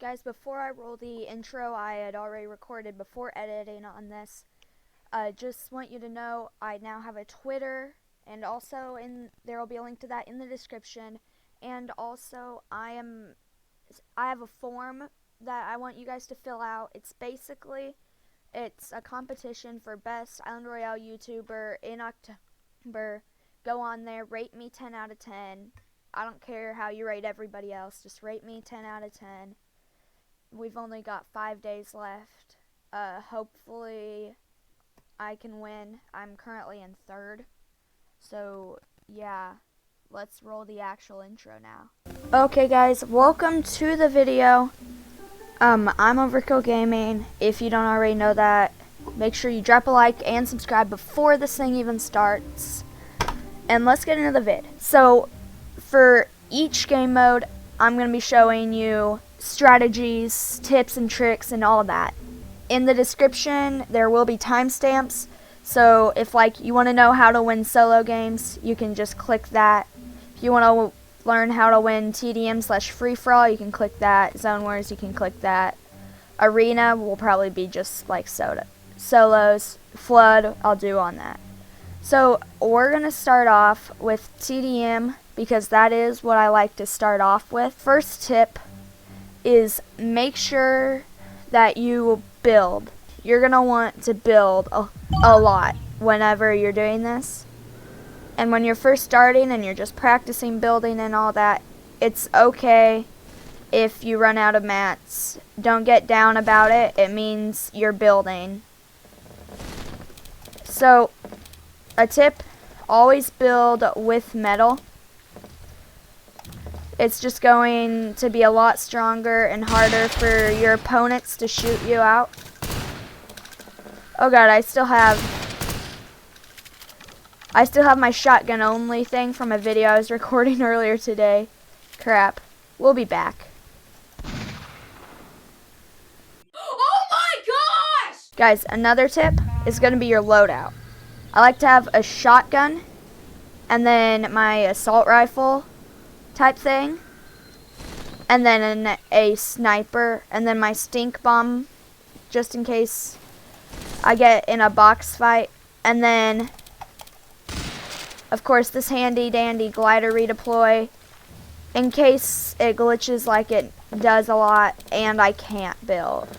Guys, before I roll the intro I had already recorded before editing on this, just want you to know I now have a Twitter, and also there will be a link to that in the description. And also I have a form that I want you guys to fill out. It's a competition for best Island Royale YouTuber in October. Go on there, rate me 10 out of 10. I don't care how you rate everybody else, just rate me 10 out of 10. We've only got 5 days left. Hopefully I can win. I'm currently in third. So yeah, let's roll the actual intro now. Okay guys, welcome to the video. I'm Overkill Gaming. If you don't already know that, make sure you drop a like and subscribe before this thing even starts. And let's get into the vid. So for each game mode, I'm going to be showing you strategies, tips and tricks and all of that. In the description there will be timestamps, so if you want to know how to win solo games, you can just click that. If you want to learn how to win TDM/free-for-all, you can click that. Zone Wars, you can click that. Arena will probably be just like solos. Flood, I'll do on that. So we're going to start off with TDM because that is what I like to start off with. First tip is make sure that you build. You're going to want to build a lot whenever you're doing this. And when you're first starting and you're just practicing building and all that, it's okay if you run out of mats. Don't get down about it. It means you're building. So a tip, always build with metal. It's just going to be a lot stronger and harder for your opponents to shoot you out. Oh god, I still have my shotgun only thing from a video I was recording earlier today. Crap. We'll be back. Oh my gosh! Guys, another tip is going to be your loadout. I like to have a shotgun and then my assault rifle type thing, and then a sniper, and then my stink bomb just in case I get in a box fight, and then of course this handy dandy glider redeploy in case it glitches like it does a lot and I can't build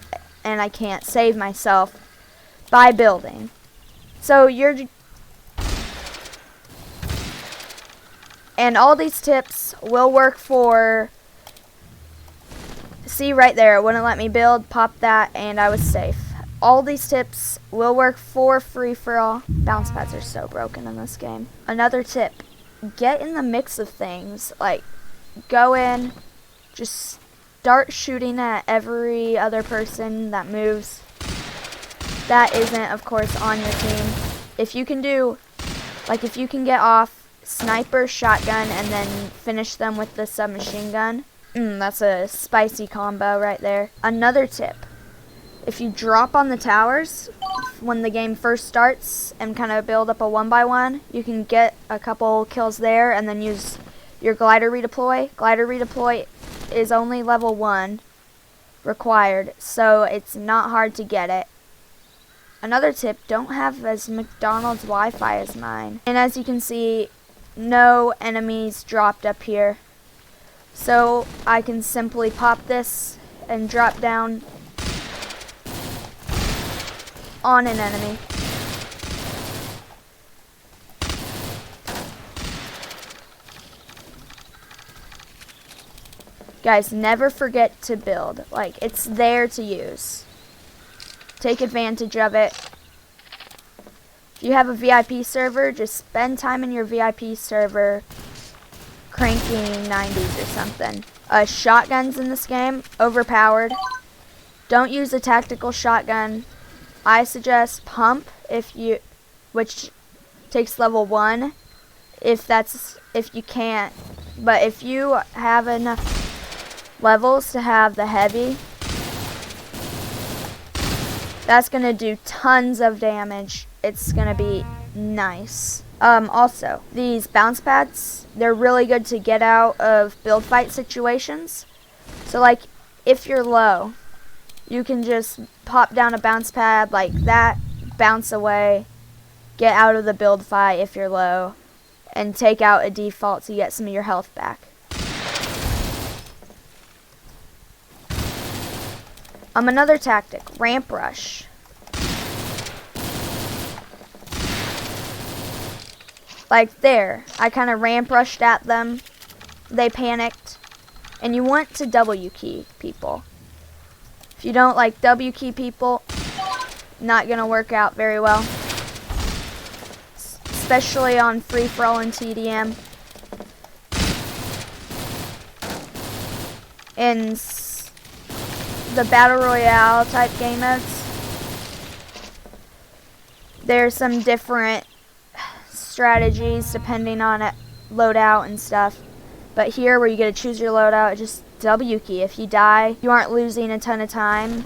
and I can't save myself by building. So and all these tips will work for, see right there, it wouldn't let me build, pop that, and I was safe. All these tips will work for free-for-all. Bounce pads are so broken in this game. Another tip, get in the mix of things. Like, go in, just start shooting at every other person that moves. That isn't, of course, on your team. If you can get off sniper, shotgun, and then finish them with the submachine gun. That's a spicy combo right there. Another tip, if you drop on the towers when the game first starts and kind of build up a 1x1, you can get a couple kills there and then use your glider redeploy. Glider redeploy is only level 1 required, so it's not hard to get it. Another tip, don't have as McDonald's Wi-Fi as mine. And as you can see, no enemies dropped up here. So I can simply pop this and drop down on an enemy. Guys, never forget to build. Like, it's there to use. Take advantage of it. If you have a VIP server, just spend time in your VIP server cranking 90s or something. Shotguns in this game, overpowered. Don't use a tactical shotgun. I suggest pump which takes level 1 if you can't. But if you have enough levels to have the heavy, that's going to do tons of damage. It's going to be nice. Also, these bounce pads, they're really good to get out of build fight situations. So like if you're low, you can just pop down a bounce pad like that, bounce away, get out of the build fight if you're low, and take out a default to get some of your health back. Another tactic, ramp rush. Like there, I kind of ramp rushed at them, they panicked, and you want to W key people. If you don't like W key people, not gonna work out very well. Especially on free-for-all and TDM. In the Battle Royale type game modes, there's some different strategies depending on it, loadout and stuff. But here where you get to choose your loadout, just W key. If you die, you aren't losing a ton of time.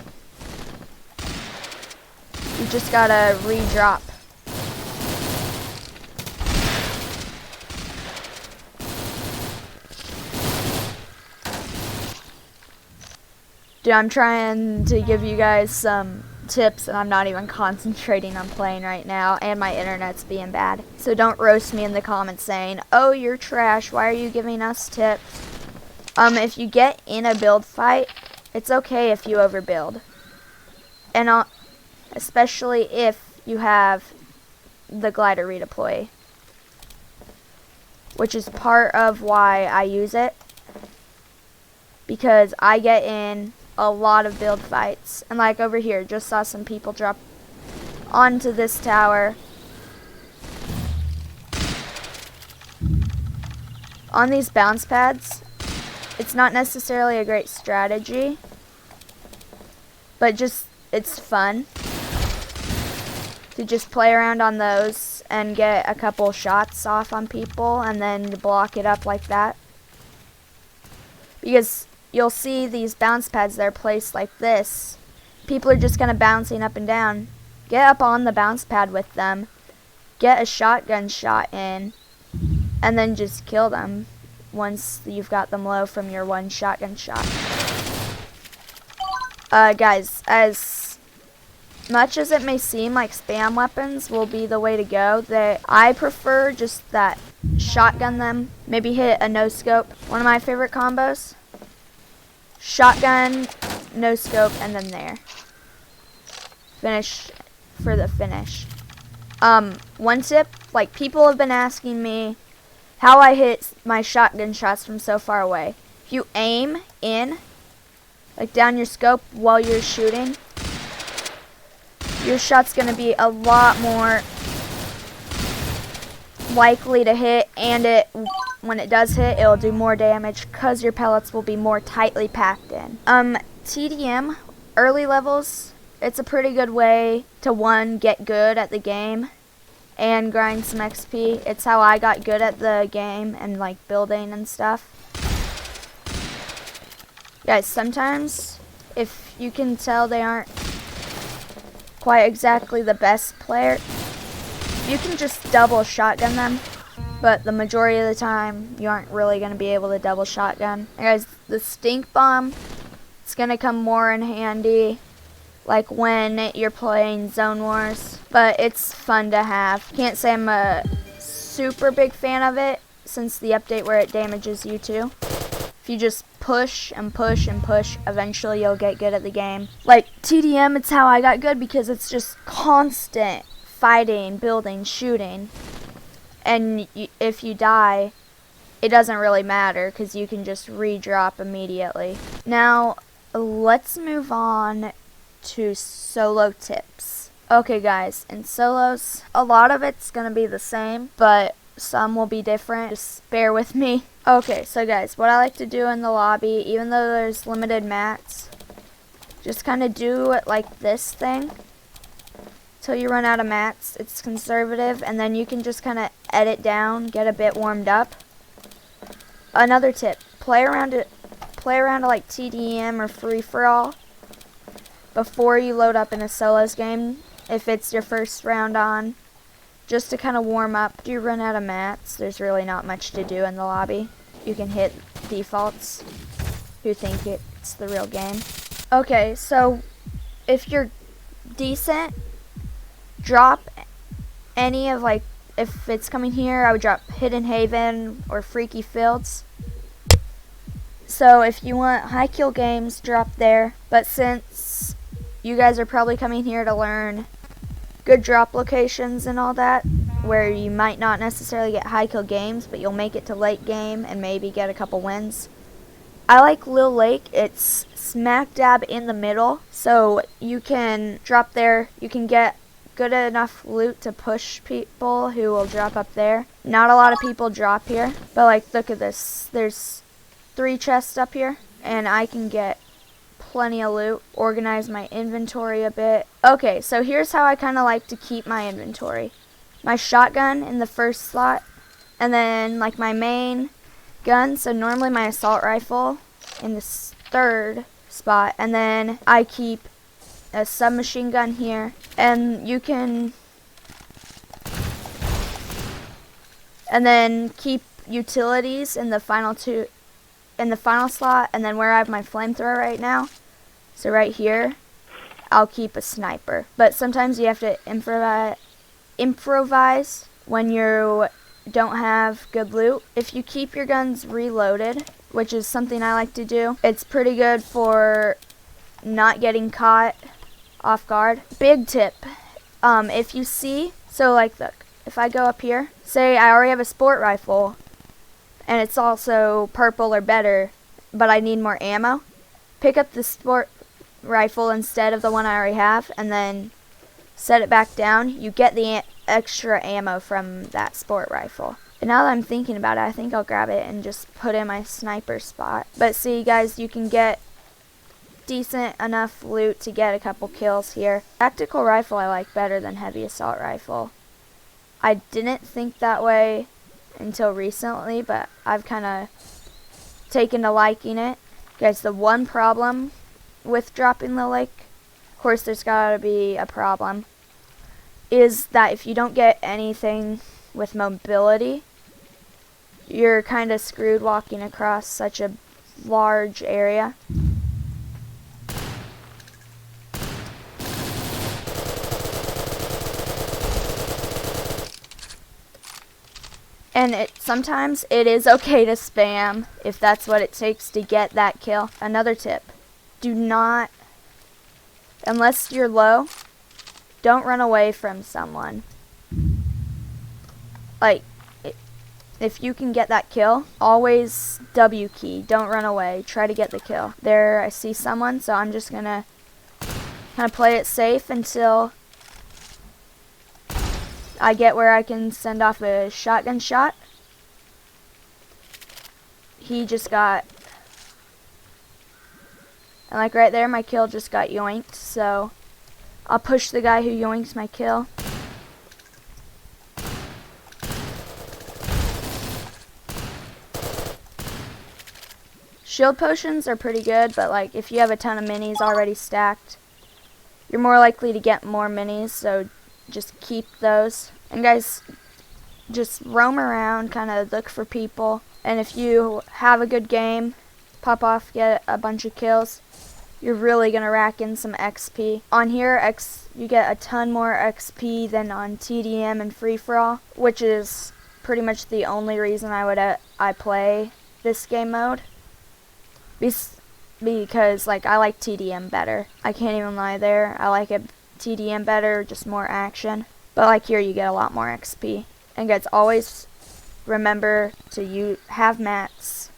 You just gotta re-drop. Dude, I'm trying to give you guys some tips and I'm not even concentrating on playing right now, and my internet's being bad. So don't roast me in the comments saying, oh, you're trash, why are you giving us tips? If you get in a build fight, it's okay if you overbuild. And especially if you have the glider redeploy, which is part of why I use it, because I get in a lot of build fights. And like over here, just saw some people drop onto this tower. On these bounce pads, it's not necessarily a great strategy, but just it's fun to just play around on those and get a couple shots off on people and then block it up like that. Because you'll see these bounce pads, they're placed like this. People are just kind of bouncing up and down. Get up on the bounce pad with them, get a shotgun shot in, and then just kill them once you've got them low from your one shotgun shot. Guys, as much as it may seem like spam weapons will be the way to go, I prefer just that shotgun them, maybe hit a no scope. One of my favorite combos, shotgun, no scope, and then there. Finish for the finish. One tip, like people have been asking me how I hit my shotgun shots from so far away. If you aim in, like down your scope while you're shooting, your shot's gonna be a lot more likely to hit, and when it does hit, it'll do more damage because your pellets will be more tightly packed in. TDM, early levels, it's a pretty good way to, one, get good at the game and grind some XP. It's how I got good at the game and like building and stuff. Guys, sometimes if you can tell they aren't quite exactly the best player, you can just double shotgun them, but the majority of the time you aren't really going to be able to double shotgun. And guys, the stink bomb, it's going to come more in handy like when you're playing Zone Wars, but it's fun to have. Can't say I'm a super big fan of it since the update where it damages you too. If you just push and push and push, eventually you'll get good at the game. Like TDM, it's how I got good because it's just constant fighting, building, shooting, and if you die, it doesn't really matter because you can just re-drop immediately. Now let's move on to solo tips. Okay guys, in solos, a lot of it's gonna be the same, but some will be different. Just bear with me. Okay, so guys, what I like to do in the lobby, even though there's limited mats, just kind of do it like this thing till you run out of mats. It's conservative, and then you can just kind of edit down, get a bit warmed up. Another tip, play around to like TDM or free-for-all before you load up in a solos game, if it's your first round on, just to kind of warm up. If you run out of mats, there's really not much to do in the lobby. You can hit defaults. who think it's the real game. Okay, so if you're decent, drop any of, like, if it's coming here, I would drop Hidden Haven or Freaky Fields. So if you want high kill games, drop there. But since you guys are probably coming here to learn good drop locations and all that, where you might not necessarily get high kill games, but you'll make it to late game and maybe get a couple wins, I like Lil Lake. It's smack dab in the middle, so you can drop there. You can get good enough loot to push people who will drop up there. Not a lot of people drop here, but like, look at this. There's 3 chests up here, and I can get plenty of loot. Organize my inventory a bit. Okay, so here's how I kind of like to keep my inventory. My shotgun in the first slot, and then like my main gun, so normally my assault rifle in this 3rd spot, and then I keep a submachine gun here, and you can, and then keep utilities in the final slot, and then where I have my flamethrower right now, so right here, I'll keep a sniper. But sometimes you have to improvise when you don't have good loot. If you keep your guns reloaded, which is something I like to do, it's pretty good for not getting caught off guard. Big tip, if you see, so like, look, if I go up here, say I already have a sport rifle and it's also purple or better, but I need more ammo, pick up the sport rifle instead of the one I already have, and then set it back down. You get the extra ammo from that sport rifle. And now that I'm thinking about it, I think I'll grab it and just put in my sniper spot. But see, guys, you can get decent enough loot to get a couple kills here. Tactical rifle I like better than heavy assault rifle. I didn't think that way until recently, but I've kind of taken to liking it. Guys, the one problem with dropping the lake, of course there's gotta be a problem, is that if you don't get anything with mobility, you're kind of screwed walking across such a large area. And sometimes it is okay to spam if that's what it takes to get that kill. Another tip, do not, unless you're low, don't run away from someone. Like, if you can get that kill, always W key, don't run away, try to get the kill. There, I see someone, so I'm just gonna kind of play it safe until I get where I can send off a shotgun shot. He just got, and like right there, my kill just got yoinked, so I'll push the guy who yoinks my kill. Shield potions are pretty good, but like if you have a ton of minis already stacked, you're more likely to get more minis, so just keep those. And guys, just roam around, kind of look for people, and if you have a good game, pop off, get a bunch of kills, you're really gonna rack in some XP. On here, you get a ton more XP than on TDM and free-for-all, which is pretty much the only reason I play this game mode. Because like, I like TDM better. I can't even lie there. I like it TDM better, just more action. But like here, you get a lot more XP. And guys, always remember to have mats.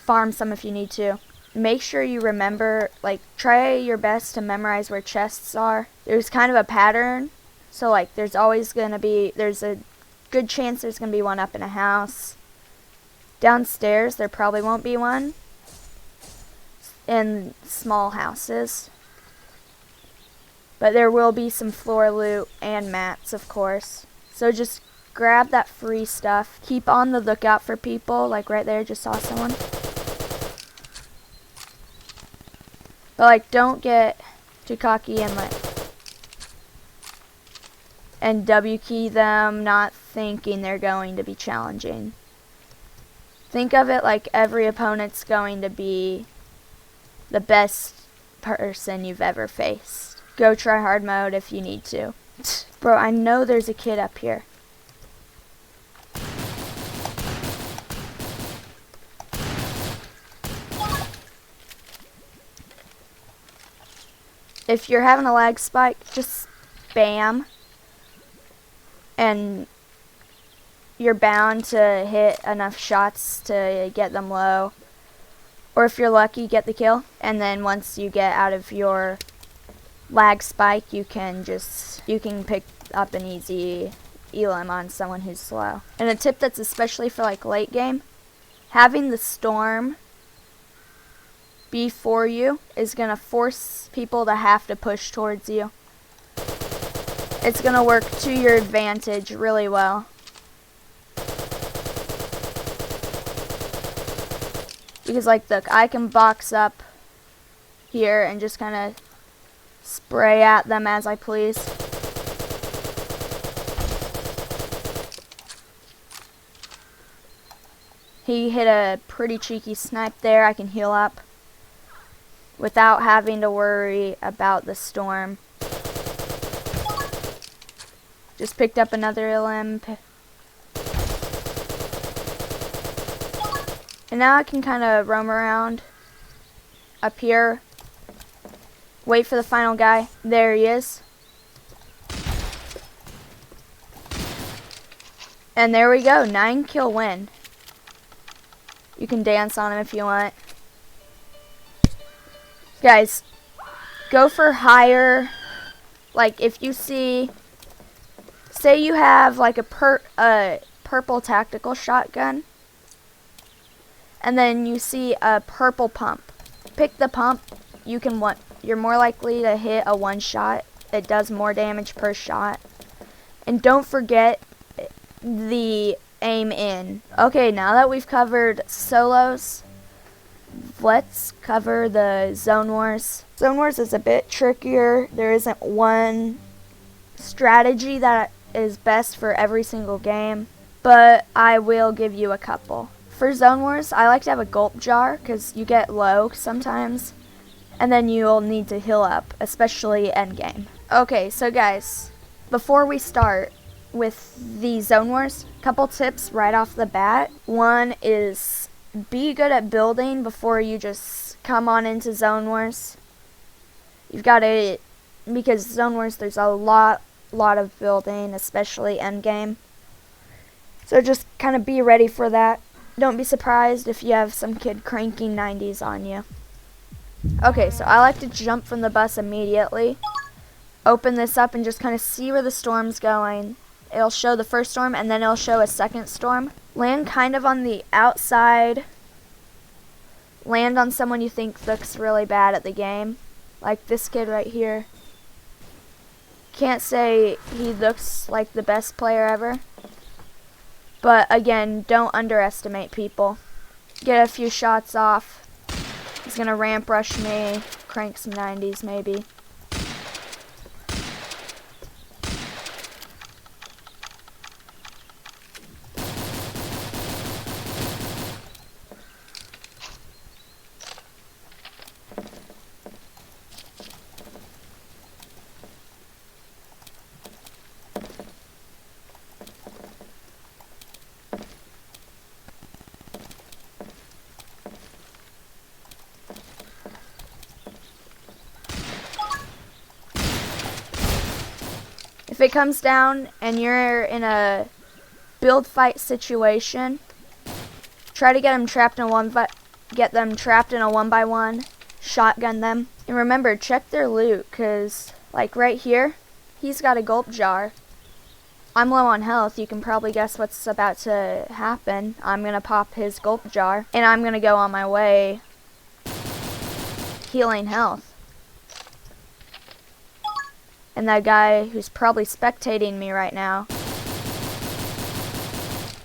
Farm some if you need to. Make sure you remember, like, try your best to memorize where chests are. There's kind of a pattern. So like, there's a good chance there's gonna be one up in a house. Downstairs, there probably won't be one. In small houses, but there will be some floor loot and mats, of course. So just grab that free stuff. Keep on the lookout for people. Like right there, just saw someone. But like, don't get too cocky and W key them, not thinking they're going to be challenging. Think of it like every opponent's going to be the best person you've ever faced. Go try hard mode if you need to. Bro, I know there's a kid up here. If you're having a lag spike, just spam. And you're bound to hit enough shots to get them low. Or if you're lucky, get the kill. And then once you get out of your lag spike, you can pick up an easy elim on someone who's slow. And a tip that's especially for like late game, having the storm before you is gonna force people to have to push towards you. It's gonna work to your advantage really well. Because like look, I can box up here and just kind of spray at them as I please. He hit a pretty cheeky snipe there. I can heal up without having to worry about the storm. Just picked up another limb. And now I can kind of roam around up here. Wait for the final guy. There he is. And there we go. 9-kill win. You can dance on him if you want. Guys, go for higher. Like if you see, say you have like a purple tactical shotgun, and then you see a purple pump. Pick the pump. You're more likely to hit a one shot. It does more damage per shot. And don't forget the aim in. Okay, now that we've covered solos, let's cover the Zone Wars. Zone Wars is a bit trickier. There isn't one strategy that is best for every single game, but I will give you a couple. For Zone Wars, I like to have a gulp jar because you get low sometimes, and then you'll need to heal up, especially endgame. Okay, so guys, before we start with the Zone Wars, couple tips right off the bat. One is be good at building before you just come on into Zone Wars. You've got to, because Zone Wars there's a lot of building, especially endgame. So just kind of be ready for that. Don't be surprised if you have some kid cranking 90s on you. Okay, so I like to jump from the bus immediately. Open this up and just kind of see where the storm's going. It'll show the first storm and then it'll show a second storm. Land kind of on the outside. Land on someone you think looks really bad at the game. Like this kid right here. Can't say he looks like the best player ever. But again, don't underestimate people. Get a few shots off. He's gonna ramp rush me. Crank some 90s maybe. If it comes down and you're in a build fight situation, try to get them trapped in a 1x1, shotgun them. And remember, check their loot, cause like right here, he's got a gulp jar. I'm low on health. You can probably guess what's about to happen. I'm gonna pop his gulp jar and I'm gonna go on my way healing health. And that guy who's probably spectating me right now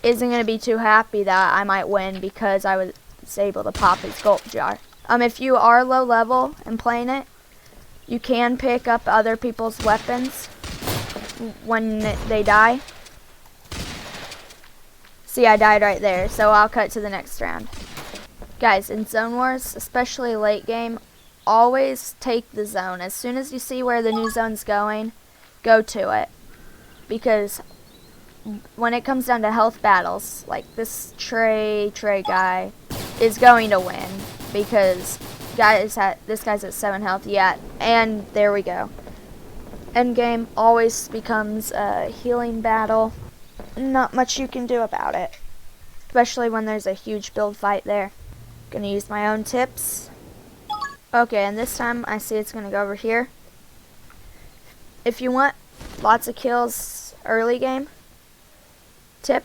isn't going to be too happy that I might win because I was able to pop his gulp jar. If you are low level and playing it, you can pick up other people's weapons when they die. See, I died right there, so I'll cut to the next round. Guys, in Zone Wars, especially late game, always take the zone. As soon as you see where the new zone's going, go to it. Because when it comes down to health battles, like this Trey guy is going to win. Because this guy's at 7 health, yeah, and there we go. Endgame always becomes a healing battle. Not much you can do about it, especially when there's a huge build fight there. Gonna use my own tips. Okay, and this time I see it's gonna go over here. If you want lots of kills early game, tip.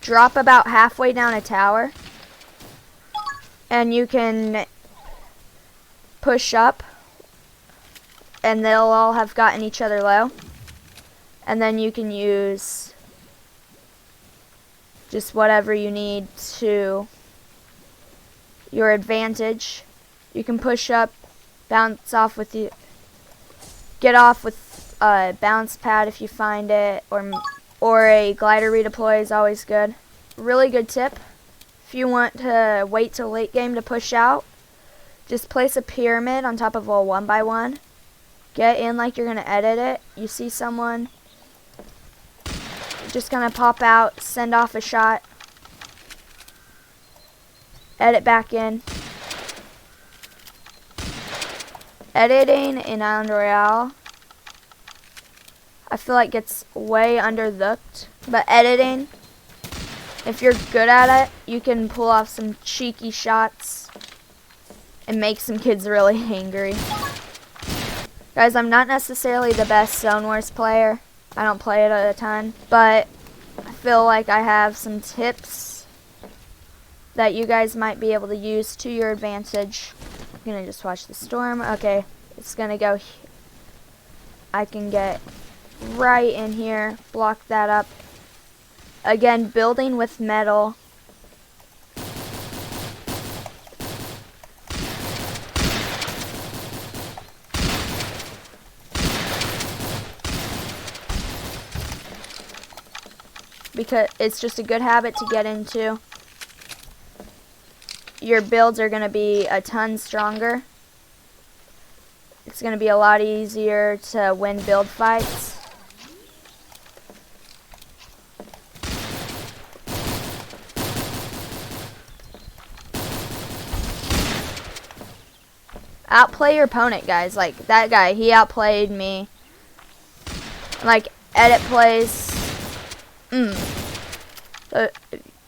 Drop about halfway down a tower. And you can push up. And they'll all have gotten each other low. And then you can use just whatever you need to your advantage. You can push up, bounce off with you, get off with a bounce pad if you find it, or a glider redeploy is always good. Really good tip. If you want to wait till late game to push out, just place a pyramid on top of a 1x1. Get in like you're gonna edit it. You see someone, just gonna pop out, send off a shot, edit back in. Editing in Royale, I feel like gets way underlooked, but editing, if you're good at it, you can pull off some cheeky shots and make some kids really angry. Guys, I'm not necessarily the best Zone Wars player. I don't play it a ton, but I feel like I have some tips that you guys might be able to use to your advantage. I'm gonna just watch the storm. Okay, it's gonna go. I can get right in here, block that up. Again, building with metal. Because it's just a good habit to get into. Your builds are going to be a ton stronger. It's going to be a lot easier to win build fights. Outplay your opponent, guys. Like that guy, he outplayed me. Like edit plays. So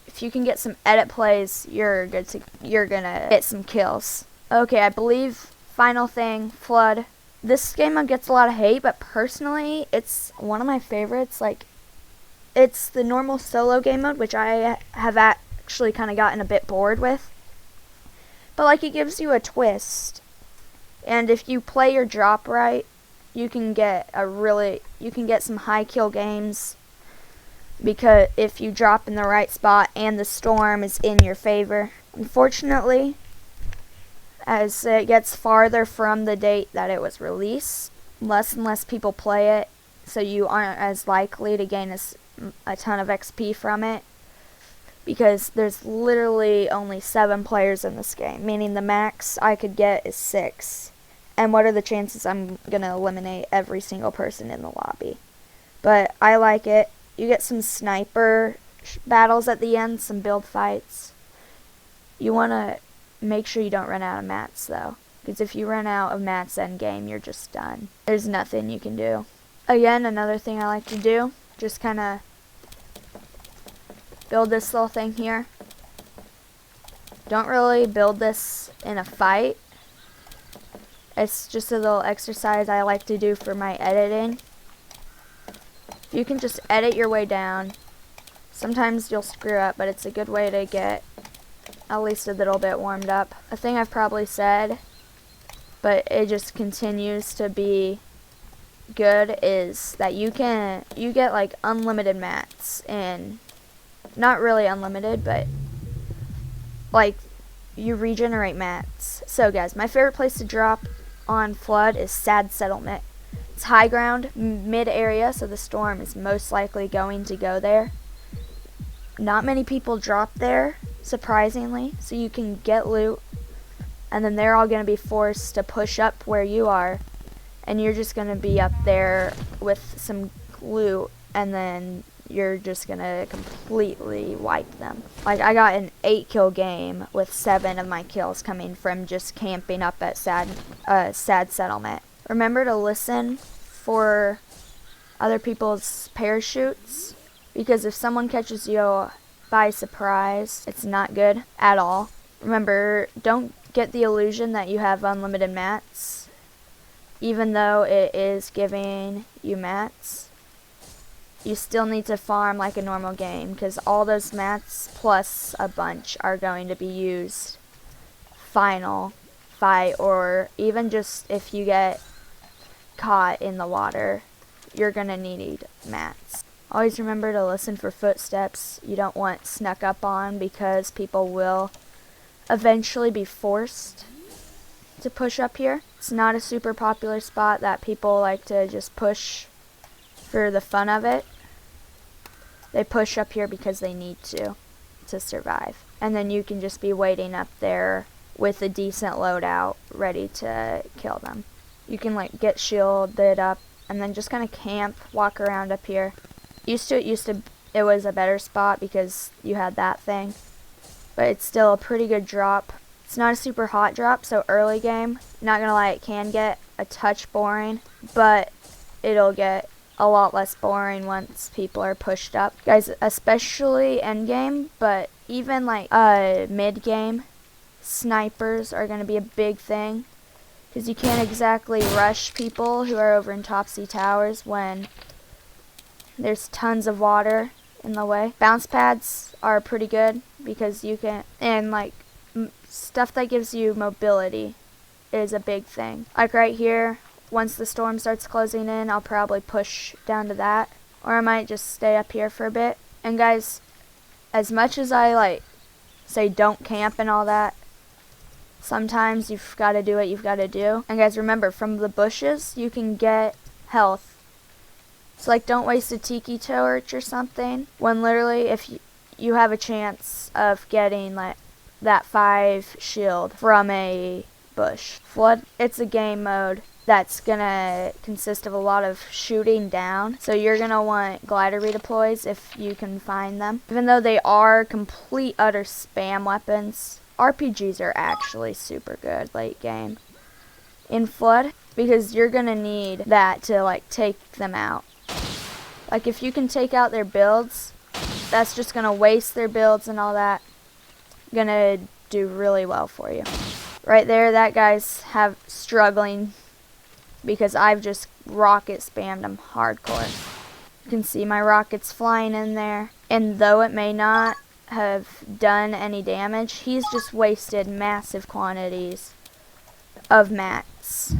if you can get some edit plays, you're gonna get some kills. Okay, I believe final thing, flood. This game gets a lot of hate, but personally, it's one of my favorites. Like, it's the normal solo game mode, which I have actually kind of gotten a bit bored with. But like, it gives you a twist, and if you play your drop right, you can get some high kill games. Because if you drop in the right spot and the storm is in your favor. Unfortunately, as it gets farther from the date that it was released, less and less people play it, so you aren't as likely to gain a ton of XP from it, because there's literally only 7 players in this game, meaning the max I could get is 6. And what are the chances I'm going to eliminate every single person in the lobby? But I like it. You get some sniper battles at the end, some build fights. You want to make sure you don't run out of mats, though. Because if you run out of mats end game, you're just done. There's nothing you can do. Again, another thing I like to do, just kind of build this little thing here. Don't really build this in a fight. It's just a little exercise I like to do for my editing. You can just edit your way down. Sometimes you'll screw up, but it's a good way to get at least a little bit warmed up. A thing I've probably said, but it just continues to be good, is that you get like unlimited mats, and not really unlimited, but like you regenerate mats. So guys, my favorite place to drop on Flood is Sad Settlement. It's high ground, mid area, so the storm is most likely going to go there. Not many people drop there, surprisingly, so you can get loot, and then they're all going to be forced to push up where you are, and you're just going to be up there with some loot, and then you're just going to completely wipe them. Like, I got an 8-kill game with 7 of my kills coming from just camping up at Sad Settlement. Remember to listen for other people's parachutes, because if someone catches you by surprise, it's not good at all. Remember, don't get the illusion that you have unlimited mats, even though it is giving you mats. You still need to farm like a normal game, because all those mats plus a bunch are going to be used final fight, or even just if you get caught in the water, you're gonna need mats. Always remember to listen for footsteps. You don't want snuck up on, because people will eventually be forced to push up here. It's not a super popular spot that people like to just push for the fun of it. They push up here because they need to survive. And then you can just be waiting up there with a decent loadout ready to kill them. You can like get shielded up and then just kind of camp, walk around up here. It was a better spot because you had that thing, but it's still a pretty good drop. It's not a super hot drop, so early game, not gonna lie, it can get a touch boring, but it'll get a lot less boring once people are pushed up. Guys, especially end game, but even like mid game, snipers are gonna be a big thing, because you can't exactly rush people who are over in Topsy Towers when there's tons of water in the way. Bounce pads are pretty good because you can, and like stuff that gives you mobility is a big thing. Like right here, once the storm starts closing in, I'll probably push down to that, or I might just stay up here for a bit. And guys, as much as I like say don't camp and all that, sometimes you've got to do what you've got to do. And guys, remember, from the bushes you can get health. So like, don't waste a tiki torch or something, when literally if you have a chance of getting like that 5 shield from a bush. Flood, it's a game mode that's gonna consist of a lot of shooting down, so you're gonna want glider redeploys if you can find them. Even though they are complete utter spam weapons, RPGs are actually super good late game in Flood, because you're gonna need that to like take them out. Like if you can take out their builds, that's just gonna waste their builds and all that. Gonna do really well for you. Right there, that guy's struggling because I've just rocket spammed him hardcore. You can see my rockets flying in there, and though it may not have done any damage, he's just wasted massive quantities of mats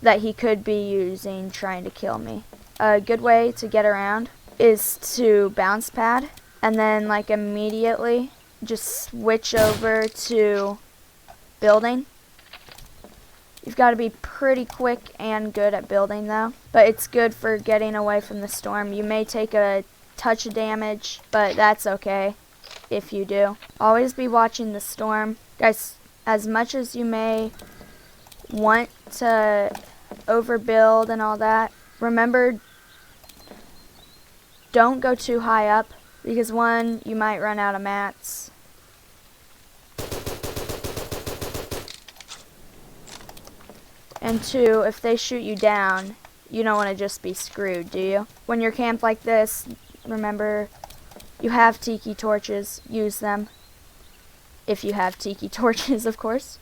that he could be using trying to kill me. A good way to get around is to bounce pad and then like immediately just switch over to building. You've got to be pretty quick and good at building though, but it's good for getting away from the storm. You may take a touch of damage, but that's okay if you do. Always be watching the storm. Guys, as much as you may want to overbuild and all that, remember, don't go too high up, because one, you might run out of mats. And two, if they shoot you down, you don't want to just be screwed, do you? When you're camped like this, remember, you have tiki torches, use them. If you have tiki torches, of course.